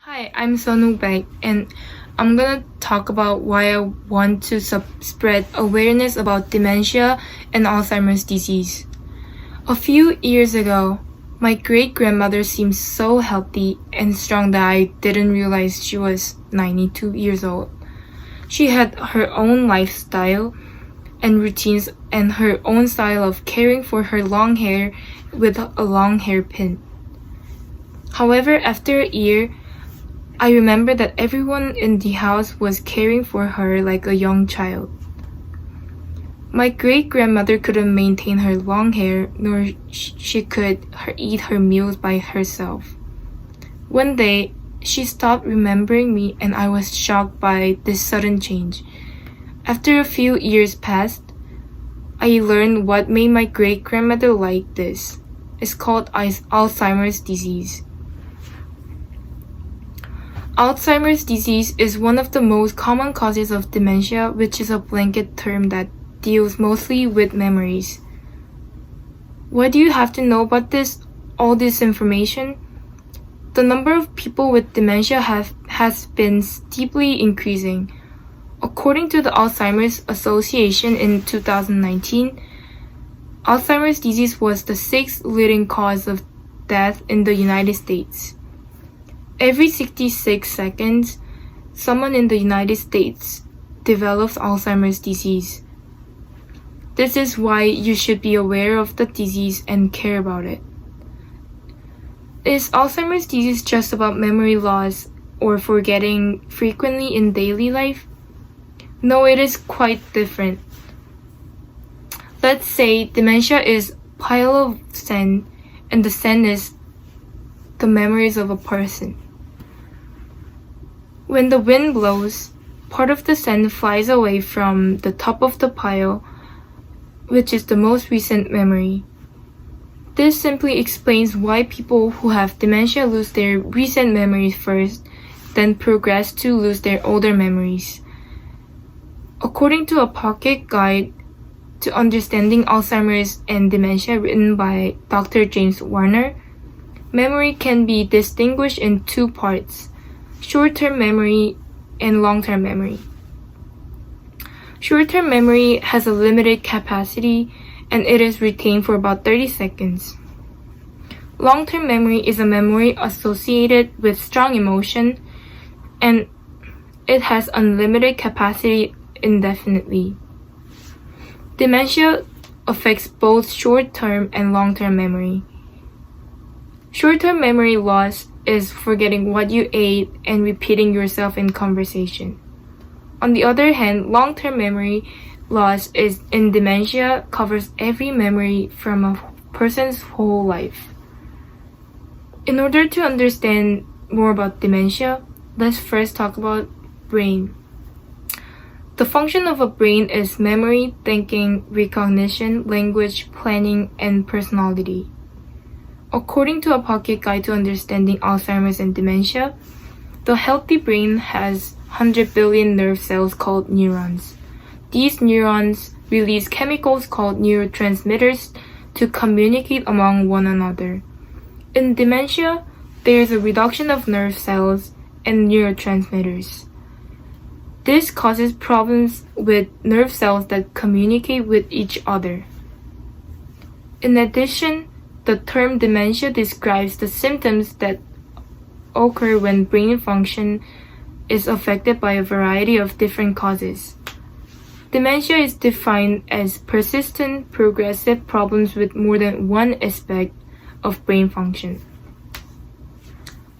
Hi, I'm Sunwoo and I'm gonna talk about why I want to spread awareness about dementia and Alzheimer's disease. A few years ago, my great-grandmother seemed so healthy and strong that I didn't realize she was 92 years old. She had her own lifestyle and routines and her own style of caring for her long hair with a long hairpin. However, after a year, I remember that everyone in the house was caring for her like a young child. My great-grandmother couldn't maintain her long hair, nor she could eat her meals by herself. One day, she stopped remembering me and I was shocked by this sudden change. After a few years passed, I learned what made my great-grandmother like this. It's called Alzheimer's disease. Alzheimer's disease is one of the most common causes of dementia, which is a blanket term that deals mostly with memories. Why do you have to know about all this information? The number of people with dementia has been steeply increasing. According to the Alzheimer's Association in 2019, Alzheimer's disease was the sixth leading cause of death in the United States. Every 66 seconds, someone in the United States develops Alzheimer's disease. This is why you should be aware of the disease and care about it. Is Alzheimer's disease just about memory loss or forgetting frequently in daily life? No, it is quite different. Let's say dementia is a pile of sand and the sand is the memories of a person. When the wind blows, part of the sand flies away from the top of the pile, which is the most recent memory. This simply explains why people who have dementia lose their recent memories first, then progress to lose their older memories. According to a pocket guide to understanding Alzheimer's and dementia written by Dr. James Warner, memory can be distinguished in two parts: short-term memory and long-term memory. Short-term memory has a limited capacity and it is retained for about 30 seconds. Long-term memory is a memory associated with strong emotion and it has unlimited capacity indefinitely. Dementia affects both short-term and long-term memory. Short-term memory loss is forgetting what you ate and repeating yourself in conversation. On the other hand, long-term memory loss in dementia covers every memory from a person's whole life. In order to understand more about dementia, let's first talk about brain. The function of a brain is memory, thinking, recognition, language, planning, and personality. According to a pocket guide to understanding Alzheimer's and dementia, the healthy brain has 100 billion nerve cells called neurons. These neurons release chemicals called neurotransmitters to communicate among one another. In dementia, there is a reduction of nerve cells and neurotransmitters. This causes problems with nerve cells that communicate with each other. In addition, the term dementia describes the symptoms that occur when brain function is affected by a variety of different causes. Dementia is defined as persistent, progressive problems with more than one aspect of brain function.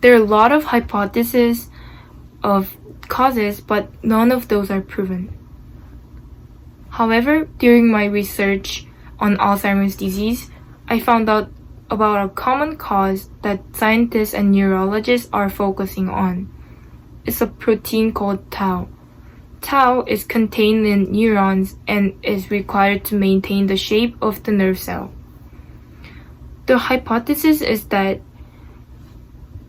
There are a lot of hypotheses of causes, but none of those are proven. However, during my research on Alzheimer's disease, I found out about a common cause that scientists and neurologists are focusing on. It's a protein called tau. Tau is contained in neurons and is required to maintain the shape of the nerve cell. The hypothesis is that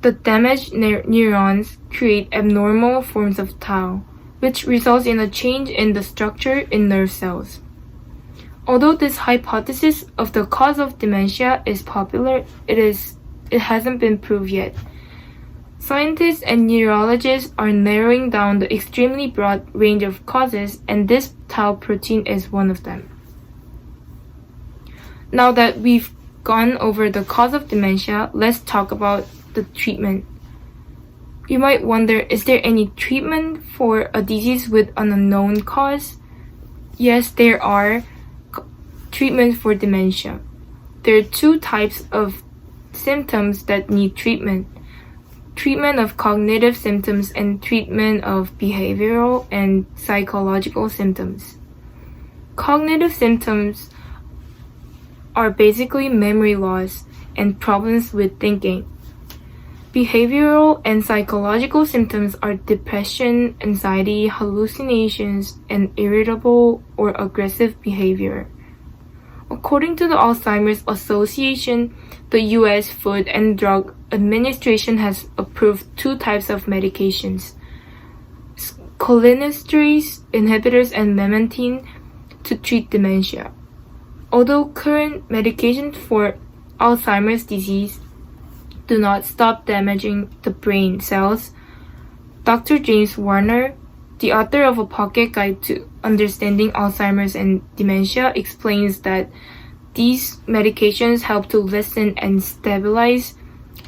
the damaged neurons create abnormal forms of tau, which results in a change in the structure in nerve cells. Although this hypothesis of the cause of dementia is popular, it hasn't been proved yet. Scientists and neurologists are narrowing down the extremely broad range of causes, and this tau protein is one of them. Now that we've gone over the cause of dementia, let's talk about the treatment. You might wonder, is there any treatment for a disease with an unknown cause? Yes, there are treatments for dementia. There are two types of symptoms that need treatment. Treatment of cognitive symptoms and treatment of behavioral and psychological symptoms. Cognitive symptoms are basically memory loss and problems with thinking. Behavioral and psychological symptoms are depression, anxiety, hallucinations, and irritable or aggressive behavior. According to the Alzheimer's Association, the U.S. Food and Drug Administration has approved two types of medications, cholinesterase inhibitors and memantine, to treat dementia. Although current medications for Alzheimer's disease do not stop damaging the brain cells, Dr. James Warner, the author of a pocket guide to understanding Alzheimer's and dementia, explains that these medications help to lessen and stabilize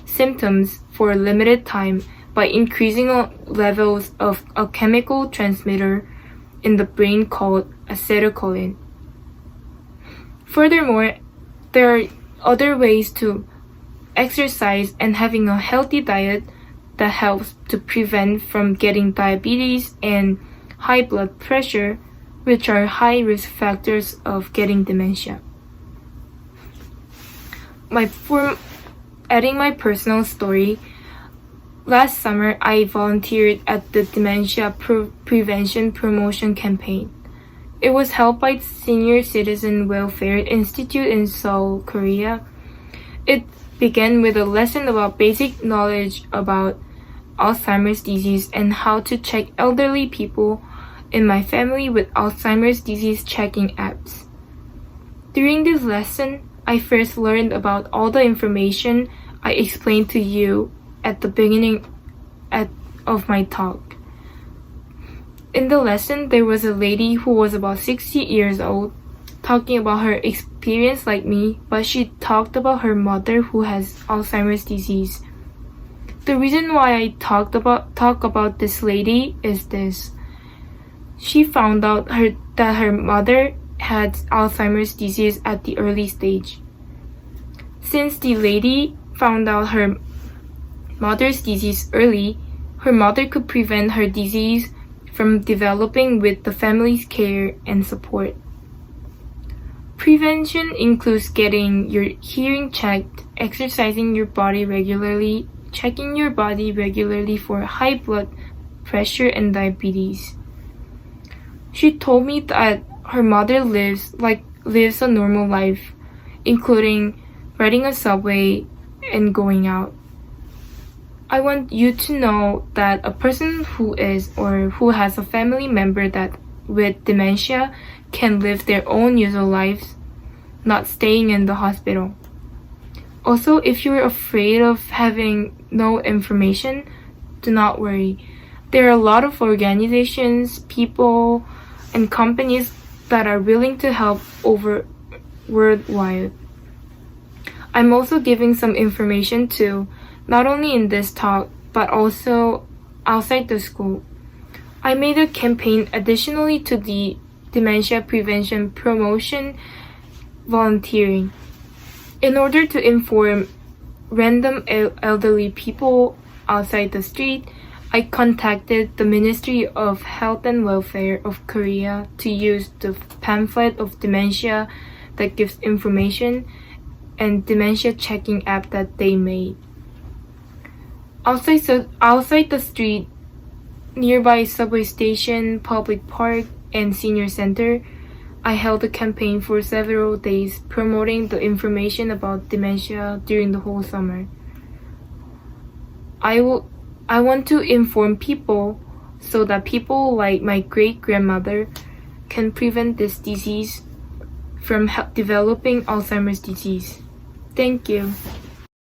symptoms for a limited time by increasing levels of a chemical transmitter in the brain called acetylcholine. Furthermore, there are other ways to exercise and having a healthy diet that helps to prevent from getting diabetes and high blood pressure, which are high risk factors of getting dementia. Adding my personal story, last summer I volunteered at the Dementia Prevention Promotion Campaign. It was held by Senior Citizen Welfare Institute in Seoul, Korea. It began with a lesson about basic knowledge about Alzheimer's disease and how to check elderly people in my family with Alzheimer's disease checking apps. During this lesson, I first learned about all the information I explained to you at the beginning of my talk. In the lesson, there was a lady who was about 60 years old talking about her experience like me, but she talked about her mother who has Alzheimer's disease. The reason why I talk about this lady is this. She found out that her mother had Alzheimer's disease at the early stage. Since the lady found out her mother's disease early, her mother could prevent her disease from developing with the family's care and support. Prevention includes getting your hearing checked, exercising your body regularly, checking your body regularly for high blood pressure and diabetes. She told me that her mother lives a normal life, including riding a subway and going out. I want you to know that a person who is or who has a family member that with dementia can live their own usual lives, not staying in the hospital. Also, if you're afraid of having no information, do not worry. There are a lot of organizations, people, and companies that are willing to help worldwide. I'm also giving some information too, not only in this talk, but also outside the school. I made a campaign additionally to the Dementia Prevention Promotion volunteering. In order to inform random elderly people outside the street, I contacted the Ministry of Health and Welfare of Korea to use the pamphlet of dementia that gives information and dementia checking app that they made. Outside the street, nearby subway station, public park, and senior center, I held a campaign for several days promoting the information about dementia during the whole summer. I want to inform people so that people like my great-grandmother can prevent this disease from developing Alzheimer's disease. Thank you.